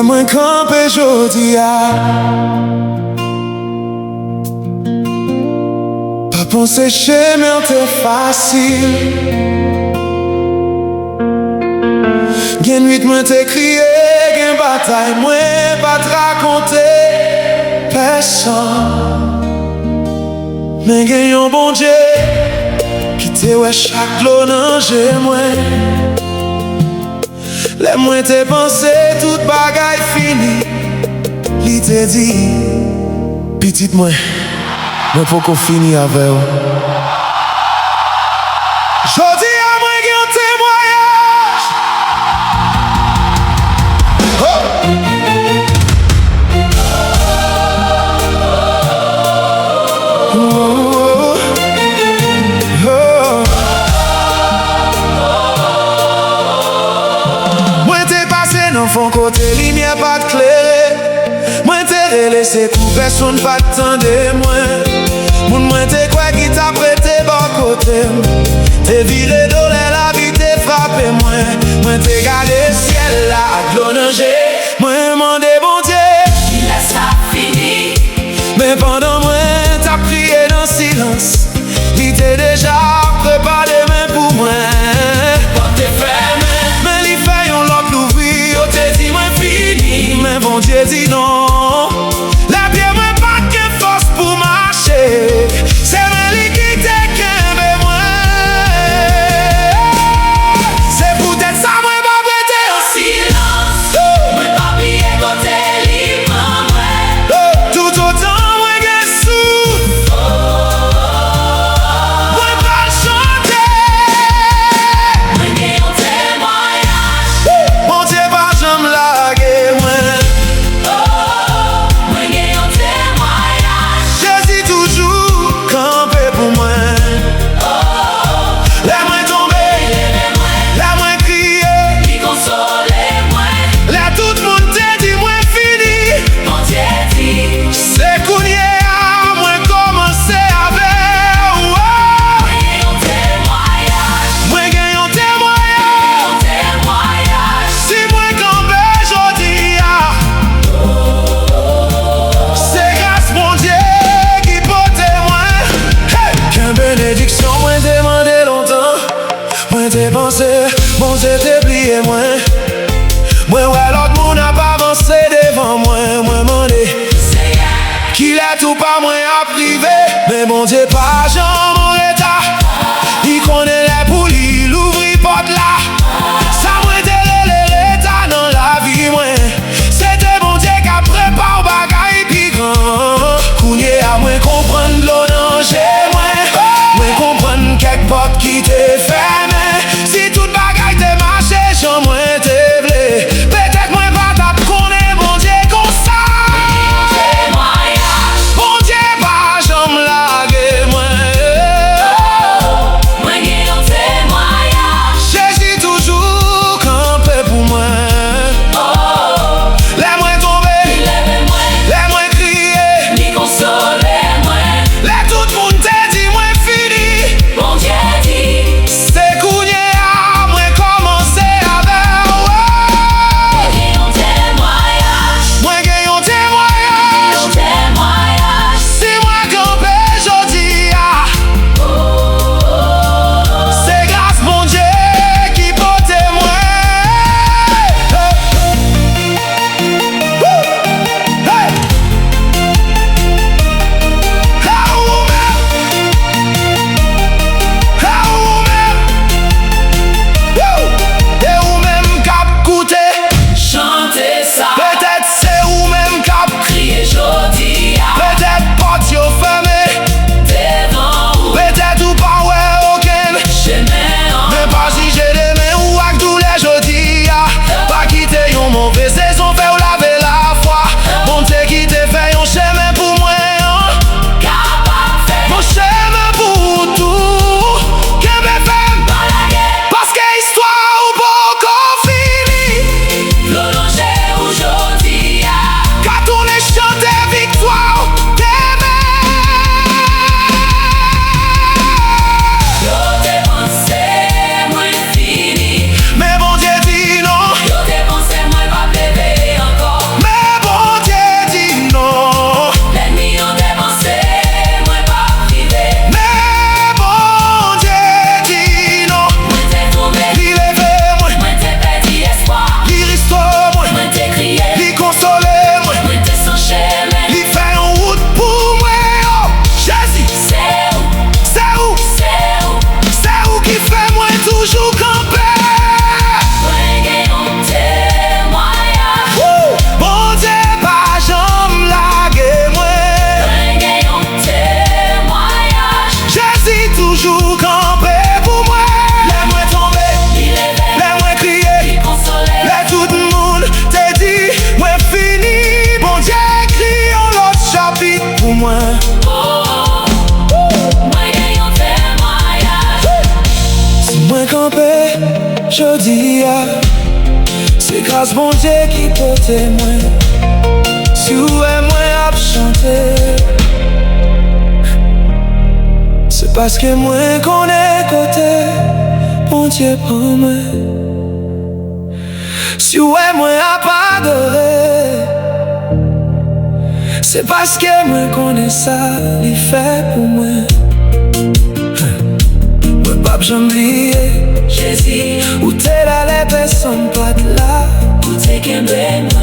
Moi camper jodi a pas penser chemin t'es facile. Gen nuit moi t'ai crié, gen bataille moi pas te raconter personne. Mais gen yon bon Dieu qui te ouais chaque l'eau danger moi. Les moins t'es pensé toute bagaille fini. Li te dit petite moi faut qu'on finisse avec vous. Jodi a moi gen témoignage. Font côté lumière pas de clairer. Moi t'ai laissé pour personne pas t'entendre moi. Moi t'ai quoi qui t'a prêté bon côté. T'es viré d'olé la vie t'es frappé moi. Moi t'ai gardé ciel là à glonanger. Moi demandé bon Dieu il laisse ça fini. mais pendant moi t'as prié dans silence. Il t'est déjà préparé main pour moi. Quand t'es fermé mais bon Dieu dit non. La pierre m'a pas de force pour marcher. C'est ma liquidité que moi. C'est peut-être ça moi pas prêter en silence. Moi pas prier côté libre moi. Tout autant moi gain sous. Moi pas chanter. Moi gain un témoignage. Mon Dieu pas jamais laguer moi. T'es pensé, bon j'étais plié moi. Moi ouais l'autre monde a pas avancé devant moi. Moi demandé qu'il a tout pas moi à privé. Mais bon Dieu pas Jean mon état. Il connaît les poulies, l'ouvri porte là. Ça moi l'état dans la vie moi. C'était bon Dieu qui a préparé bagaille puis grand. Kounye à moi comprendre l'eau danger moi. Moi comprendre quelque porte qui t'est fait. Si toute bagaille t'es marché, j'en moins t'es vlé. Peut-être moins pas t'as connaît mon Dieu comme ça. Mon Dieu pas j'en me lague moi. jodi c'est grâce bon Dieu qui porte moi. Si ou est moi à chanter, c'est parce que moi qu'on est côté bon Dieu pour moi. Si ou est moi à pas adorer, c'est parce que moi connais ça, il fait pour moi. Moi pas j'oublie Jésus, où t'es là, les personnes pas de là. où t'es qu'un bé moi,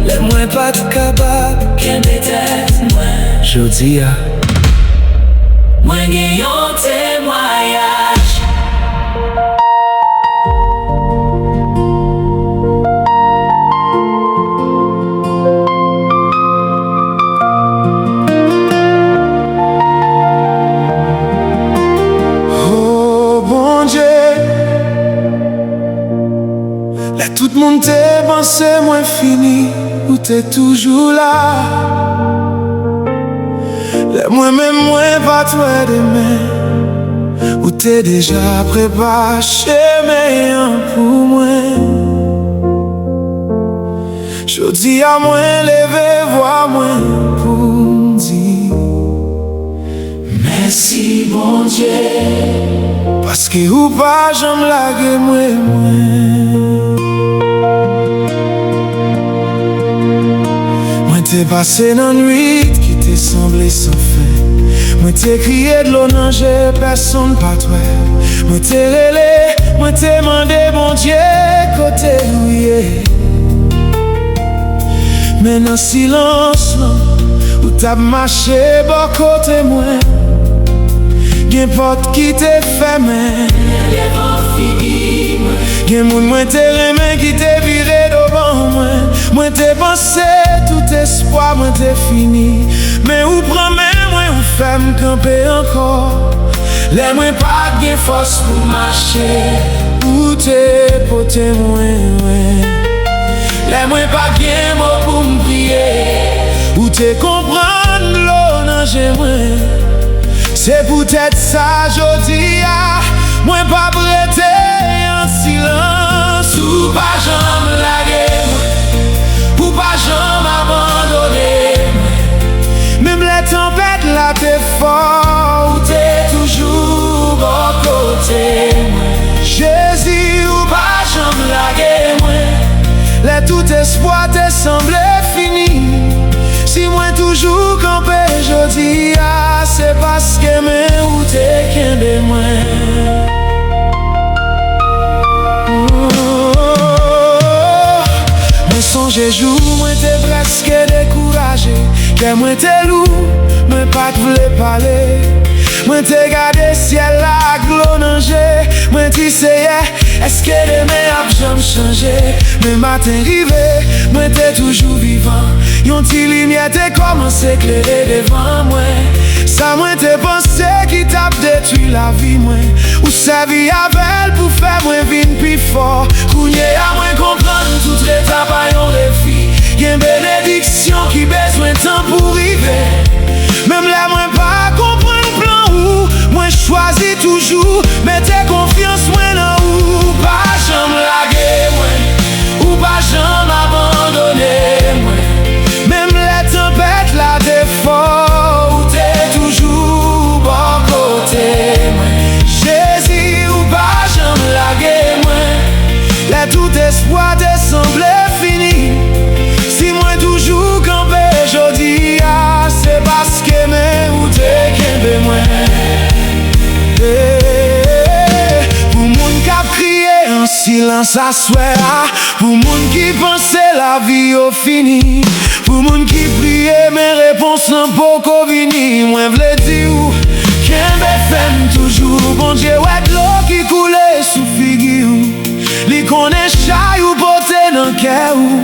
Les moins pas de capable qu'un bé tête moi. jodi Moi gagne un témoignage. Oh bon Dieu, là tout le monde t'est pensé moins fini, ou t'es toujours là. Là moi-même moins pas toi demain, ou t'es déjà préparé chemin pour moi. Jodi à moi lever voir moi pour dire Merci bon Dieu, parce que ou pas j'aime laguer moi. Moi t'es passé dans nuit qui t'est semblé sans fin. Moi t'es crié de l'eau non j'ai personne pas toi. Moi t'es relé, moi t'es demandé bon Dieu côté oui. Mais dans silence là, où t'as marché bon côté moi. Gen porte qui t'est fermé, les vents finis moi. gen moun mwen te remen qui t'est viré devant moi. Moi t'ai pensé tout espoir moi t'ai fini. Mais ou promets moi ou femme camper encore. Les moi pas gen force pour marcher, ou t'es poté moi. Les moi pas gen mot pour m'prier, ou t'es comprendre l'eau nan j'ai moi. C'est peut-être ça jodi moi pas prêté en silence. Ou pas jamais laguer moi, ou pas jamais abandonner. Même les tempêtes là t'es fort, ou t'es toujours bon côté moi. Jésus ou pas jamais laguer moi. Les tout espoir t'est semblé fini. Si moi toujours campé jodi c'est parce que me ou t'es qu'un de moi. Me songe jour, moi t'es presque découragé. Que moi t'es lourd, moi pas voulais parler. Moi t'es gardé ciel la glo nanger. Moi t'essayais, est-ce que demain a jamais changé? Mais matin rivé, moi t'es toujours vivant. Yon ti lumière t'es commencé éclairer devant moi. Ça moi t'es pensé qui t'a détruit la vie moi. Ou servi avec pour faire moi vin plus fort. Kounye à moi comprendre toute l'étape à yon défi. Y'en bénédiction qui besoin de temps pour arriver. Même là moi pas comprendre plan ou moi choisis toujours. Mettez confiance moi dans ou pas jamais laguer moi, ou pas jamais abandonner moi. Même les tempêtes là t'es fort, ou t'es toujours bon côté moi. Jésus ou pas jamais laguer moi. Là tout espoir t'est semblé fini. Si moi toujours campé jodi c'est parce que mais ou t'es qu'un moi. Pour moun qui a crié en silence à souhait, pour moun qui pensait la vie au fini, pour moun qui priait mes réponses n'ont pas vini. Moi v'le dire ou qu'un fait toujours bon Dieu ouais de l'eau qui coulait sous figure. Li connaît chay ou poté dans cœur ou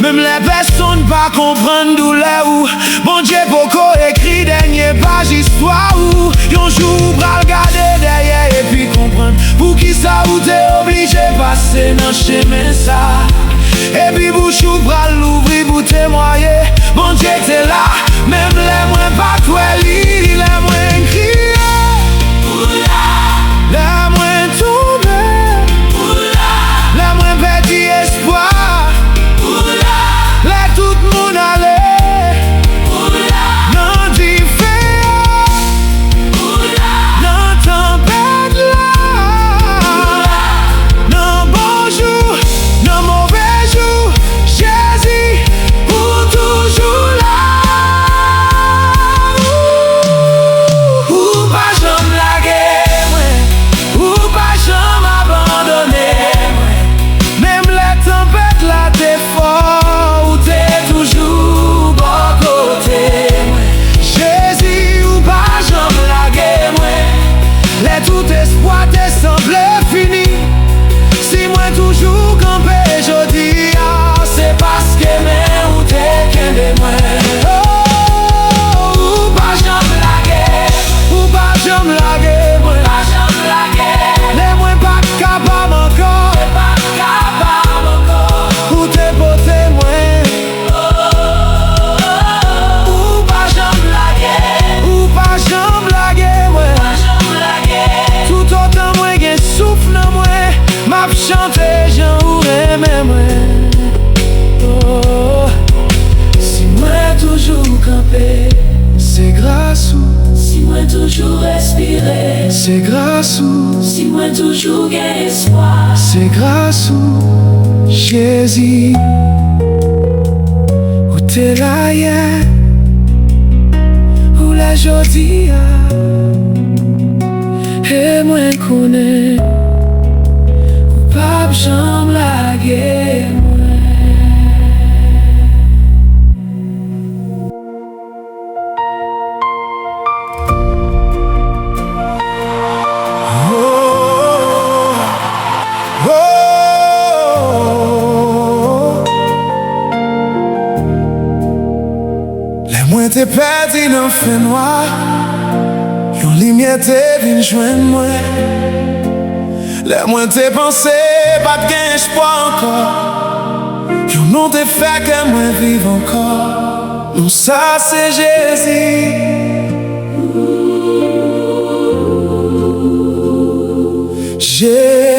même les personnes pas comprendre douleur ou bon Dieu beaucoup écrit dernier page histoire ou yon jour bral regarder derrière et puis comprendre pour qui ça ou t'es obligé passer dans chemin ça. Et puis bouche ou bral l'ouvrir pour témoigner bon Dieu t'es là. Même les moins pas toi li les moins crier, les moins tomber, c'est grâce ou, si moi toujours gain espoir, c'est grâce ou Jésus. Ou t'es là hier, ou la jodi a, et moi connais, ou pas j'aime la guerre. Moi t'es perdu dans le feu noir, yon lumière t'es venu joindre moi. Les moi t'es pensé, pas de gain espoir encore. Yon non t'es fait que moi vive encore. Non ça c'est Jésus.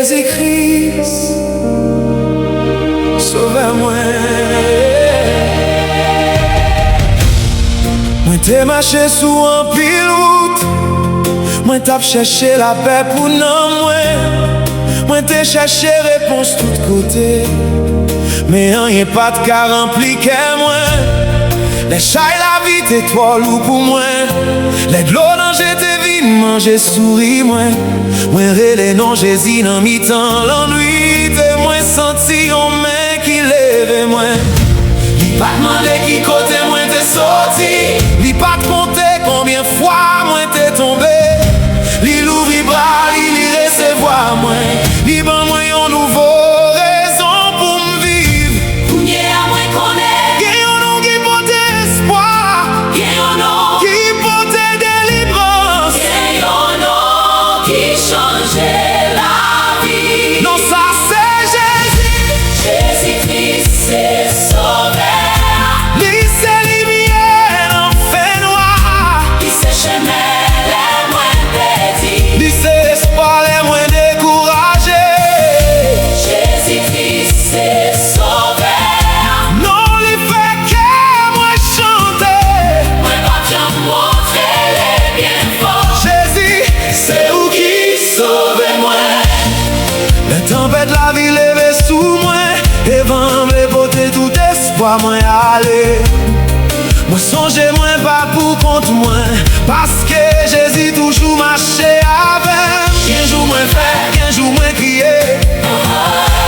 Jésus-Christ, sauve-moi. Moi t'ai marché sous un pile route, moi t'ai cherché la paix pour non moi t'ai cherché réponse tout côté, mais rien pas de cas rempli que moi. Les chats et la vie t'es trop lourd pour moi. Les de l'eau dans j'étais vide, manger souris moi. Moi relais non Jésus dans mi-temps l'ennui, t'es moins senti en main qui lève moi. Li pas demandé qui côté moi t'es sorti. Li pas te compter combien fois moi t'es tombé. Li l'ouvri bras, li recevoir moi. Li ban moi une nouveau raison pour m'vivre. Kounye à moi connaît, Gen yon nom qui porte espoir, gen yon nom, qui porte délivrance. gen yon nom qui change la vie. Non ça c'est Jésus. Jésus-Christ c'est sauveur, Li c'est lumière dans fait noir. il se chemin les moins petits. Li c'est espoir les moins découragés. Jésus-Christ c'est sauveur, Non li fait que moi chanter. moi pas j'en montrer les bienfaits. Jésus, c'est où qui sauve moi. La tempête la vie levée sous moi, et vent me porter tout espoir moi aller. Moi songe moi pas pour compte moi, parce que Jésus toujours marché avec. Qu'un jour moi fait, qu'un jour moi crier,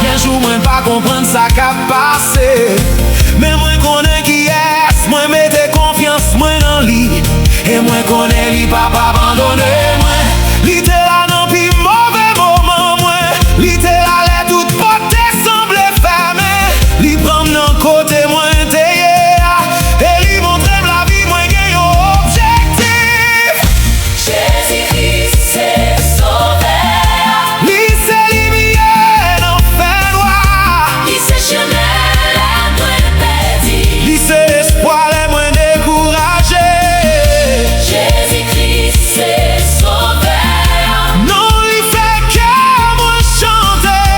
qu'un jour moi pas comprendre ça qu'a passé. Mais moi connais qui est, moi mettez confiance moi dans lui. Et moi connais lui pas abandonner moi. Lui t'es là dans pis mauvais moment moi. Lui t'es là les toutes portes semble fermées. Lui prend dans côté moi t'es et lui montre la vie moi gagne objectif. Jésus-Christ c'est sauveur, Lui c'est lumière dans fait noir. il se chemin les moins petits. Lui c'est espoir les moins découragés. Jésus-Christ c'est sauveur, Non lui fait que moi chanter.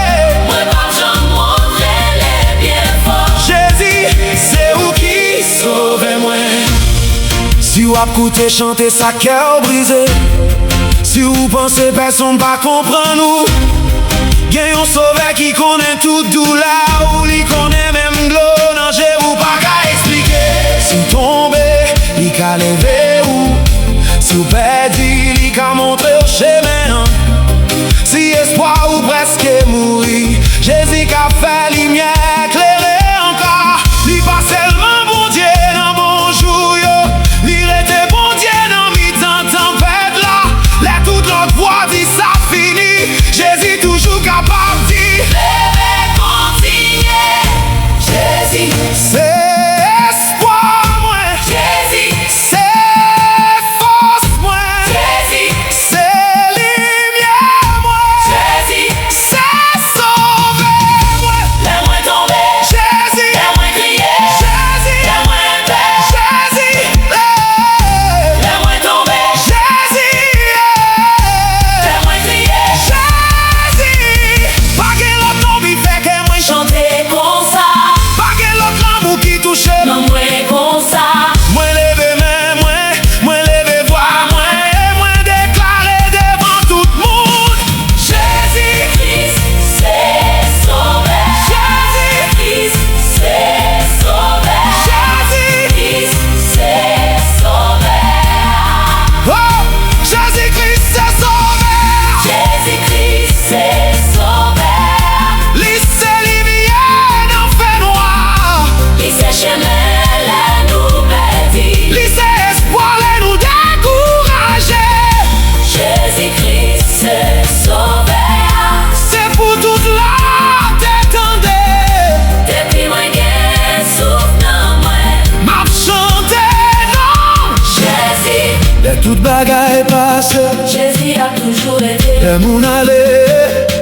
moi pas j'en montrer les bienfaits. Jésus, c'est où qui sauve moi. Si vous écoutez chanter sa cœur brisé, si vous pensez personne pas comprendre nous, gen yon sauveur qui connaît toute douleur, ou li connaît même l'eau, non j'ai vous pas qu'à expliquer. Si vous tombez, li ka lever ou, si vous perdu, li ka montrer au chemin. Si espoir ou presque mourir, Jésus qu'a fait lumière éclairer encore. Li pas seulement bon Dieu dans bon jour yo, li rete bon Dieu dans mi-temps tempête là. Là toute l'autre voix dit ça fini, Jésus toujours capable dit Levez, continuez, Jésus c'est le moun ale.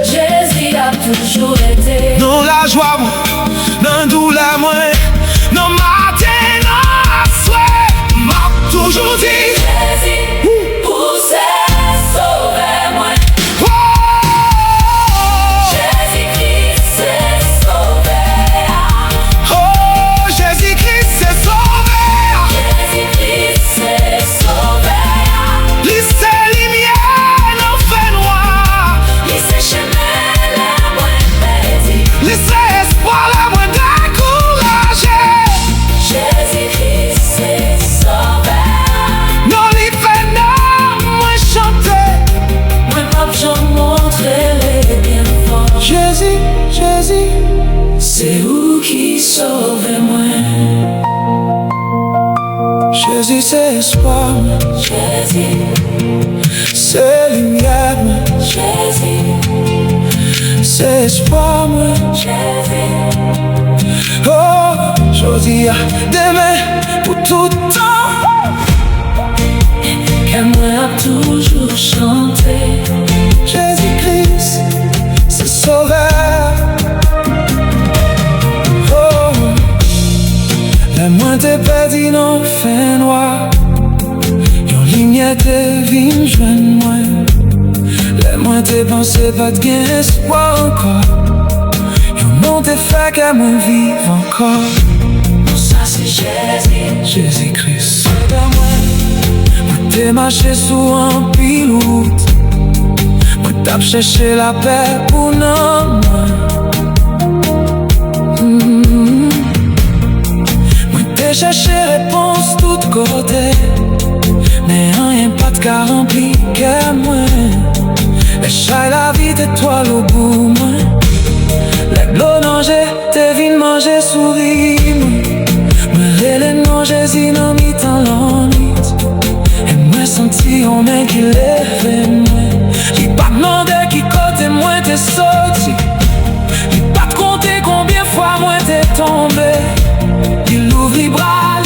Jésus a toujours été. Non la joie, non douleur, non matin, non souhait, m'a toujours dit Jésus, pour c'est sauver moi. oh, Jésus-Christ c'est sauver. oh, Jésus-Christ c'est sauvé. Jésus-Christ c'est sauver. Lycée lumière, non fait noir. Lycée chemin, la moins petit. Lycée espoir, la moins découragé. Jésus-Christ c'est sauver. Non, li fait non, moi chanter. Moi pas j'en montrer les bienfaits. Jésus, Jésus, C'est où qui sauve moi. Jésus c'est espoir, Jésus, c'est lumière, Jésus, c'est espoir, Jésus. oh, aujourd'hui, demain, pour tout temps. Que moi a toujours chanté. Jésus-Christ, c'est sauveur. Oh, la moins t'es perdu dans le fin noir. Yon lumière te vine joindre moi. La moins t'es pensé pas de gain espoir encore. Yon nom te fait qu'à moi vivre encore. Ça c'est Jésus. Jésus-Christ, sauveur moi. T'es marché sous un pilote. Moi t'as cherché la paix pour non moi. Moi t'ai cherché réponse tout côté. Mais rien pas de cas rempli que moi. Les chats et la vie d'étoile au bout moi. Les glots manger, t'es vine manger souris moi. Moi les noms Jésus non mis dans l'ennui. Et moi senti on est qui lève moi. J'ai pas demandé qui côté moi t'es sorti. J'ai pas te compter combien fois moi t'es tombé. Il ouvre les bras,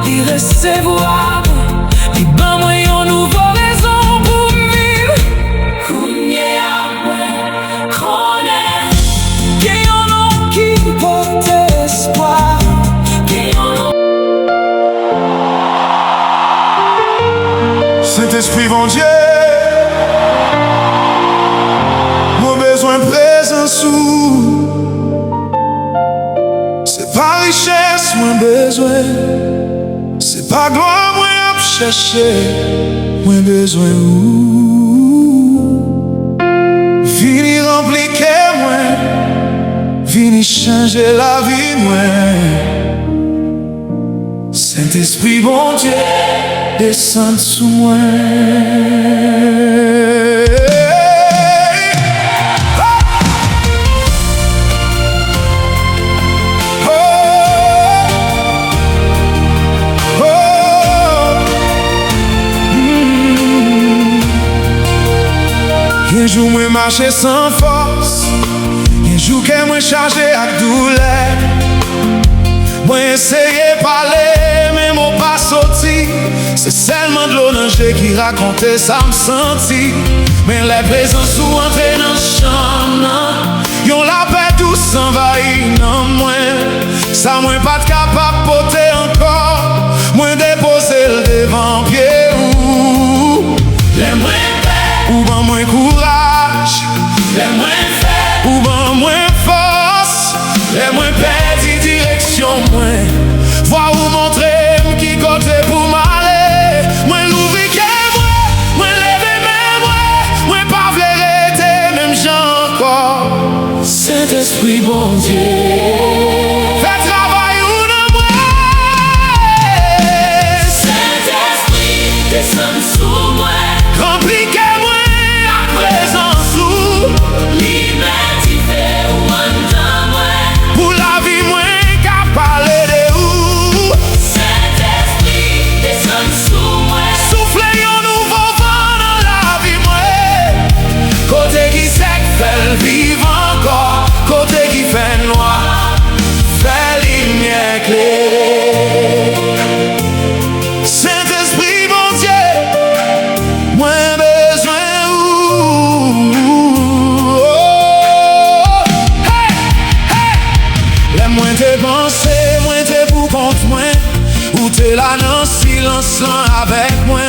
il recevoir. Il ban moi une nouvelle raison pour vivre. Kounye a moi, connaît. Qu'il y en a qui porte espoir. Qui en a. Saint-Esprit bon Dieu, mon besoin présent sous. C'est pas richesse mon besoin, c'est pas gloire moi à chercher. Mon besoin où vini remplir que moi, vini changer la vie moi. Saint-Esprit bon Dieu, descend sous moi. Oh, oh, oh. Un jour moi marcher sans force, un jour que moi chargé à douleur. Moi essayer parler, mais mon pas sorti. C'est seulement de l'onanger qui racontait ça me senti. Mais les présences ou entrer dans le champ, yon la paix douce envahit dans moi. Ça moi pas de capable porter encore. Moi déposer le devant pied ou Les moins faits, ou ben moins courage, les moins faits, ou ben moins force, les moins perdu direction moins. Voir ou montrer qui côté pour m'aller. Moi l'ouvrir que moi lever même moi pas vérité même gens encore. Saint-Esprit bon Dieu. Fais travail ou non moi. Ou t'es là dans silence avec moi.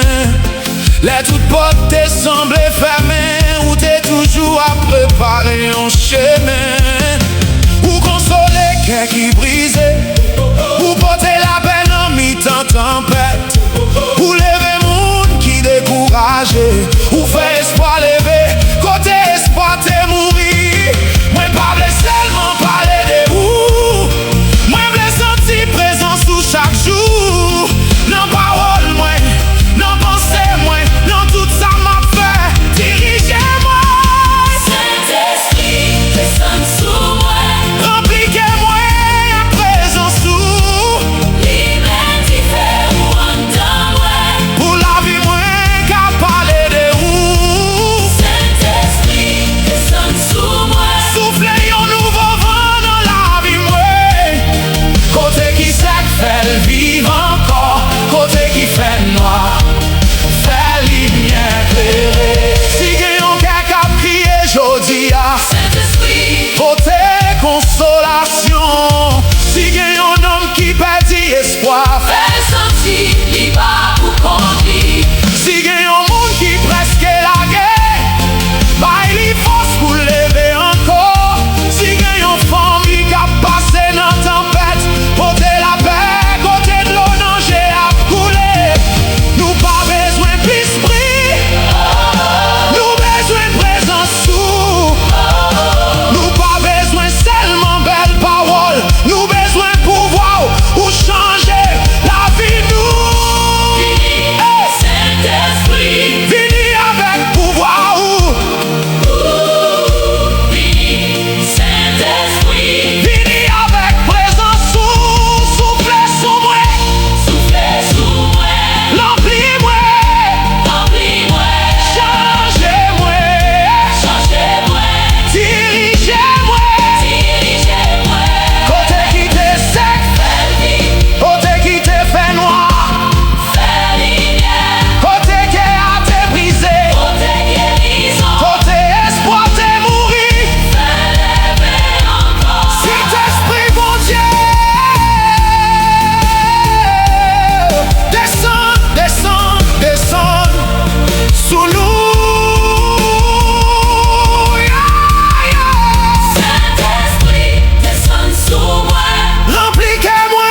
Les toutes portes t'es semblé fermées. Ou t'es toujours à préparer un chemin. Ou consoler quelqu'un qui brisé. Ou porter la peine en mi-temps tempête. Ou lever monde qui découragé. Ou faire espoir lever. Côté espoir t'es mouri. Moi pas blé seulement parler de vous. Moi blé senti présence sous chaque jour. Non parole moi, non pensée moi, non tout ça m'a fait. Dirigez-moi. Saint-Esprit, descends sous moi. Remplis-moi à présence sous. L'identité ou en dans moi. Pour la vie moi qu'à parler de vous. Saint-Esprit, descends sous moi. Soufflez un nouveau vent dans la vie moi. Côté qui sec fait le vivre encore. Côté qui fait noir fait lumière éclairée. Si gagnons quelqu'un crier jodi a Saint-Esprit, côté consolation. Si gagnons un homme qui perdit espoir. fais sentir libre pour conduire. Si gagnons un monde qui presque la guerre. Bah il y force pour lever encore. Si gagnons une famille qui a passé dans la tempête. Côté la paix, côté de l'eau danger à couler. Nous pas besoin d'esprit. Nous besoin de présence sous. Nous pas besoin seulement belle parole. Nous besoin de pouvoir ou changer la vie nous. Hey! Saint-Esprit, Vini avec pouvoir ou Saint-Esprit, vini avec présence sous. Soufflez sous moi, soufflez sous moi. remplis-moi, Remplis-moi, changez-moi, changez-moi, dirigez-moi. dirigez-moi. Côté qui t'est sec, Fais vie, côté qui t'est fait noir, fais lumière. côté qui a été brisé, Côté guérison, côté espoir t'est mouru. fais lever encore. Saint-Esprit bon Dieu, descends, descends, descends sous nous. Yeah, yeah. Saint-Esprit, descends sous moi. Remplis-moi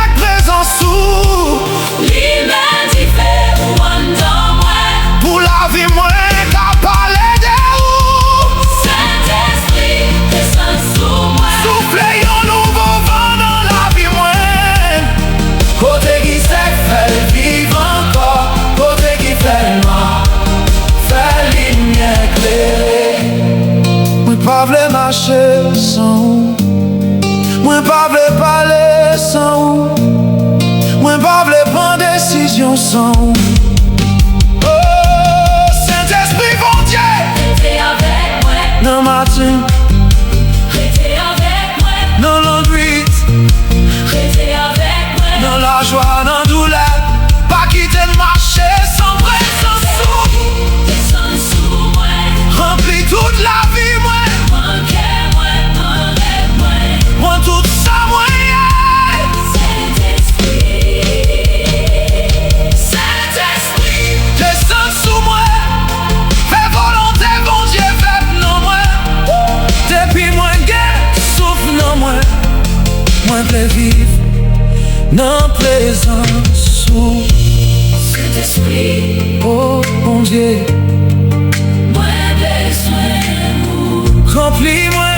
avec présence sous. L'identité ou en dans moi. Pour la vie moi qu'à parler de vous. Saint-Esprit, descends sous moi. Soufflez un nouveau vent dans la vie moi. Côté qui sec fait vivre encore. Côté qui fait noir fait lumière éclairée. Moi pas vle marcher sans vous. Moi pas vle parler sans vous. Moi pas vle prendre décision sans vous. Oh Saint-Esprit bon Dieu. Restez avec moi. Dans matin, Restez avec moi. dans l'enduit, Restez avec moi. dans la joie, dans la douleur. Pas quitter de marcher sans présence sous. Descends sous moi. Remplis toute la vie moi. Manquez-moi, enlève-moi. Moi tout ça moi. Saint-Esprit, Saint-Esprit, Descends sous moi. Fais volonté bon Dieu fait non moi. Depuis moi guerre souffle non moi. Moi veux vivre dans présence sous. Saint-Esprit, Oh bon Dieu, moi besoin ou remplis-moi,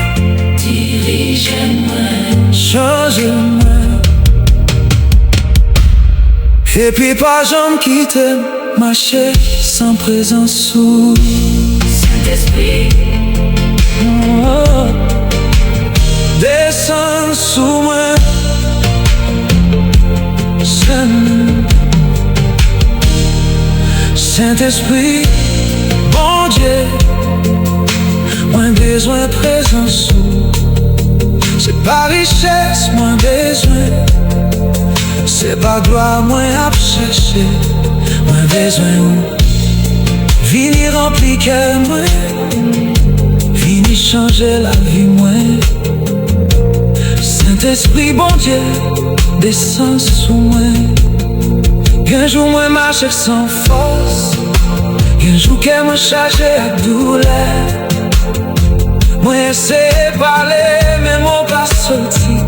dirige-moi. change-moi. Et puis pas jamais quitter, marcher sans présence sous. Saint-Esprit, Oh, descends sous moi. Saint-Esprit, bon Dieu, moins besoin de présence sous. C'est pas richesse, moins besoin. C'est pas gloire, moins à chercher. Moins besoin où. Vini rempli que moi. Vini changer la vie, moi. Saint-Esprit, bon Dieu, descend sous moi. Qu'un jour moi marche sans force, qu'un jour qu'elle me charge à douleur. Moi essaie de parler, mais mon pas sorti.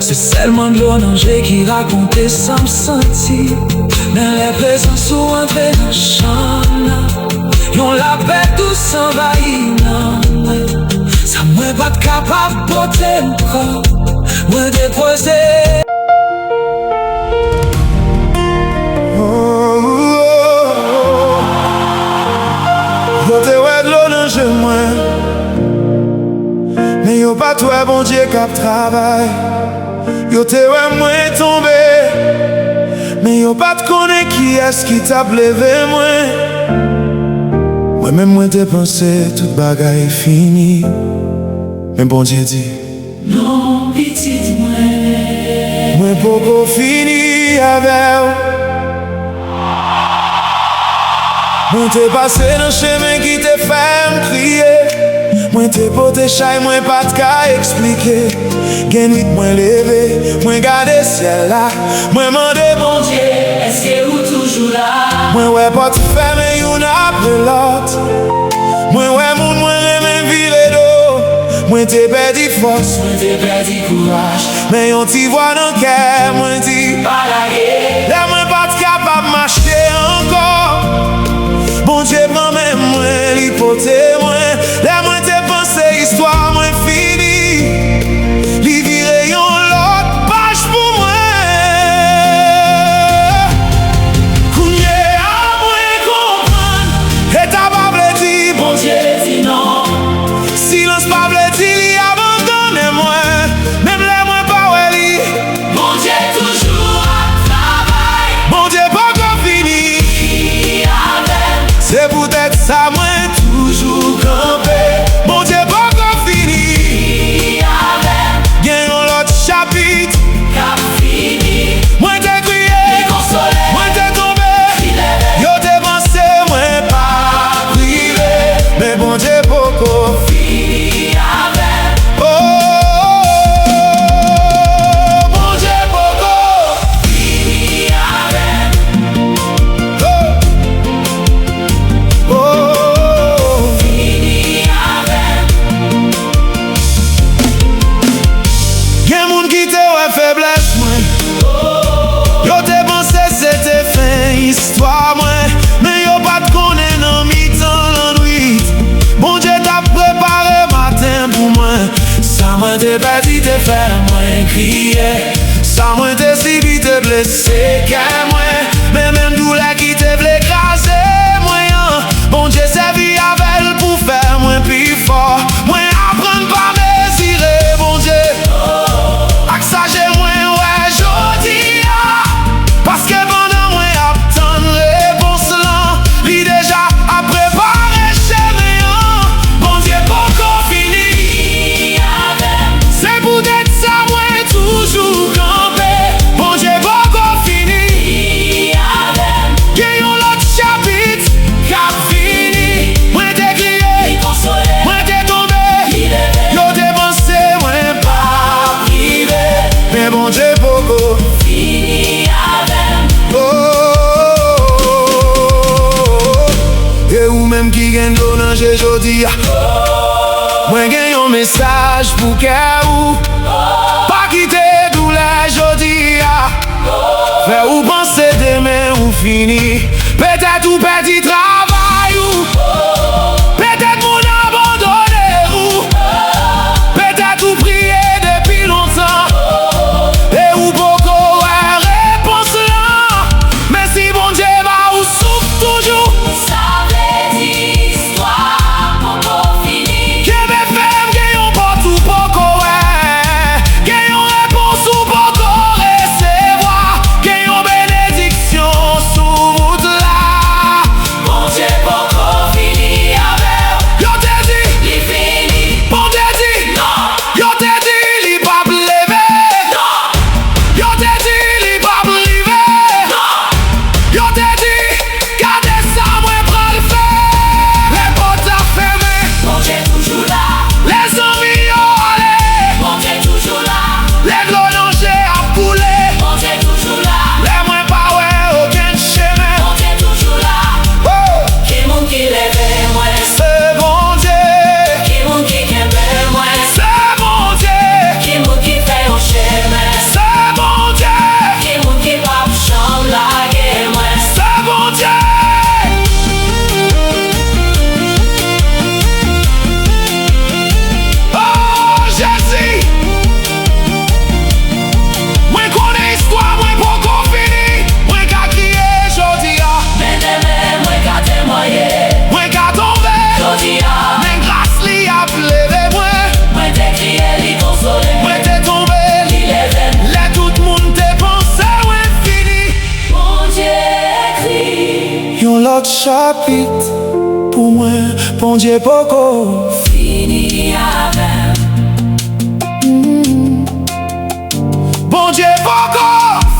C'est seulement de l'onanger qui racontait sans me sentir. Dans les présences où entrer dans le champ, y'ont la paix tous envahis. Ça moi pas de capable de porter le corps, moi déposer. Yo te wè de l'onanger moi, mais yo pas toi bon Dieu k'ap travail. Yo te wè moi tombe, mais yo pas te connaît qui est-ce qui t'a levé moi. Moi-même moi te pensé toute bagaille fini, mais bon Dieu dit non, petit moi pas fini avec. Moi t'es passé dans le chemin qui te fait me crier. Moi t'es poté chay, moi pas de cas expliquer. Gen nuit moi levé, moi gardé ciel là. Moi mandé bon Dieu, est-ce que vous toujours là? moi ouais pas te faire mais y'en après l'autre. Moi ouais moun moi remè vire d'eau. Moi t'es perdu force, moi t'es perdu courage. mais y'on t'y voit dans le cœur, moi t'y pas la guerre. là moi pas de capable marcher encore. Bon Dieu prend même moi, l'hypothèse moi. Là moi t'ai pensé histoire moi fini. Li vire yon l'autre page pour moi. Kounye à moi comprendre. Et t'as pas vle di Bon Dieu dit non. silence pas vle di li abandonne moi. Même là moi pas wè li. Bon Dieu toujours à travail. Bon Dieu pas encore fini. C'est peut-être ça moi toujours campé. Bon Dieu pas encore fini. Gagne l'autre chapitre. Cap fini. Moi t'ai crié, moi t'ai tombé. Yo t'ai pensé, moi pas privé. Mais bon Dieu beaucoup Fini avec. oh, bon Dieu beaucoup Fini avec. oh. Fini avec. Gen moun qui te wè faiblesse moi. Yo te pensé c'était fin histoire moi. Mais yo pas te connaît nan mi-temps la nuit. Bon Dieu t'a préparé matin pour moi. Ça moi te perdu te faire moi crier. Ça moi te subi te blessé qu'à moi. Mais même douleur qui te vle écraser moi. Bon Dieu servi avec pour faire moi plus fort. Moi apprendre pas mesurer bon Dieu. Exagère moi ouais jodi parce que pendant moi attendre réponse là, lui déjà a préparé chemin. Bon Dieu beaucoup fini. C'est peut-être ça moi toujours campé. Bon Dieu beaucoup fini. Gagne l'autre chapitre cap fini. Moi t'ai crié, moi t'ai tombé. Yo t'ai pensé moi pas privé. Mais bon Dieu beaucoup Fini avec. et ou même qui gagne l'onanger jodi. Moi gagne un message pour qu'elle ou pas quitter douleur jodi. Faire ou penser demain ou fini. Peut-être ou petit travail ou peut-être mon abandonné ou peut-être ou prier depuis longtemps. Et ou beaucoup réponse là. Mais si bon Dieu va ou souffle toujours. Ça veut dire histoire pour fini. Que mes femmes gagnent pas tout beaucoup gagnent réponse ou beaucoup recevoir. Gagnent bénédiction sous route là. Bon l'autre chapitre. Pour moi, bon Dieu poko fini avec. Bon Dieu poko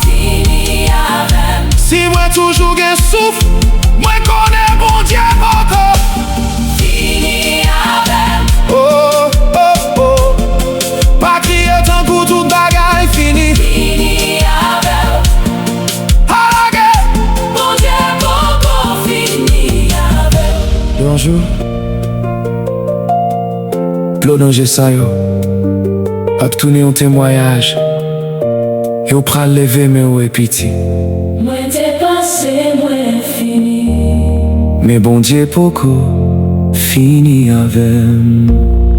Fini avec. Si moi toujours gen souffle, moi connais bon Dieu poko. Fini avec. Oh, oh, oh. Pas crier tant pour tout bagaille fini. Fini avec. À la guerre. Bon Dieu beaucoup fini avec. Bonjour. Claude Angers sa yo ap tourner un témoignage. Yo pral lever mais ou piti. Moi t'ai passé, moi fini. Mais bon Dieu poko fini avec.